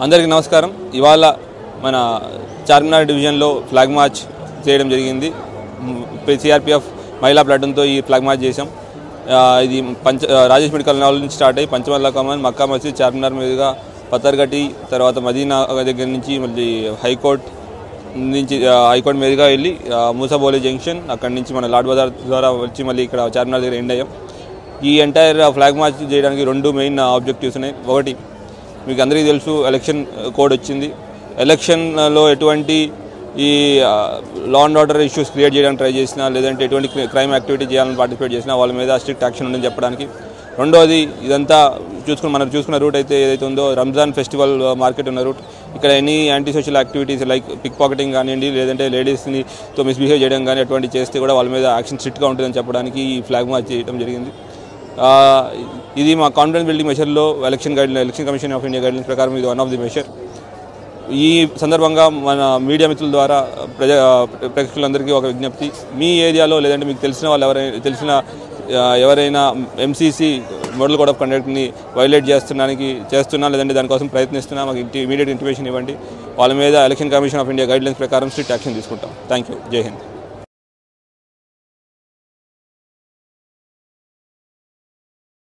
అందరికీ నమస్కారం. ఇవాళ మన చార్మినార్ డివిజన్లో ఫ్లాగ్ మార్చ్ చేయడం జరిగింది. సిఆర్పిఎఫ్ మహిళా ప్లాటూన్తో ఈ ఫ్లాగ్ మార్చ్ చేసాం. ఇది రాజేష్ మెడికల్ కాలేజ్ నుంచి స్టార్ట్ అయ్యి పంచమల్లా కమాన్, మక్కా మసీద్, చార్మినార్ మీదుగా పత్తర్గట్టి, తర్వాత మదీనా దగ్గర నుంచి మళ్ళీ హైకోర్టు మీదుగా వెళ్ళి మూసాబోలే జంక్షన్, అక్కడి నుంచి మన లాడ్ బజార్ ద్వారా వచ్చి మళ్ళీ ఇక్కడ చార్మినార్ దగ్గర ఎండ్ అయ్యాం. ఈ ఎంటైర్ ఫ్లాగ్ మార్చ్ చేయడానికి రెండు మెయిన్ ఆబ్జెక్టివ్స్ ఉన్నాయి. ఒకటి, మీకు అందరికీ తెలుసు, ఎలక్షన్ కోడ్ వచ్చింది. ఎలక్షన్లో ఎటువంటి ఈ law and order issues create చేయడానికి ట్రై చేసినా, లేదంటే ఎటువంటి క్రైమ్ యాక్టివిటీ చేయాలని పార్టిసిపేట్ చేసినా వాళ్ళ మీద స్ట్రిక్ట్ యాక్షన్ ఉందని చెప్పడానికి. రెండోది, ఇదంతా మనం చూసుకున్న రూట్ ఏదైతే ఉందో రంజాన్ ఫెస్టివల్ మార్కెట్ ఉన్న రూట్. ఇక్కడ any anti social activities like pickpocketing కానివ్వండి, లేదంటే లేడీస్తో మిస్బిహేవ్ చేయడం కానీ అటువంటి చేస్తే కూడా వాళ్ళ మీద యాక్షన్ స్ట్రిక్ట్గా ఉంటుందని చెప్పడానికి ఈ ఫ్లాగ్ మార్చ్ చేయడం జరిగింది. ఇది మా కాన్ఫిడెన్స్ బిల్డింగ్ మెషర్లో election commission of India guidelines ప్రకారం ఇది వన్ ఆఫ్ ది మెషర్. ఈ సందర్భంగా మన మీడియా మిత్రుల ద్వారా ప్రేక్షకులందరికీ ఒక విజ్ఞప్తి, మీ ఏరియాలో లేదంటే మీకు తెలిసిన వాళ్ళు ఎవరైనా ఎంసీసీ మోడల్ కోడ్ ఆఫ్ కండక్ట్ని వైలేట్ చేస్తున్నా లేదంటే దానికోసం ప్రయత్నిస్తున్నా మాకు ఇమీడియట్ ఇంటిమేషన్ ఇవ్వండి. వాళ్ళ మీద election commission of India guidelines ప్రకారం స్ట్రిక్ట్ యాక్షన్ తీసుకుంటాం. Thank you. జై హింద్.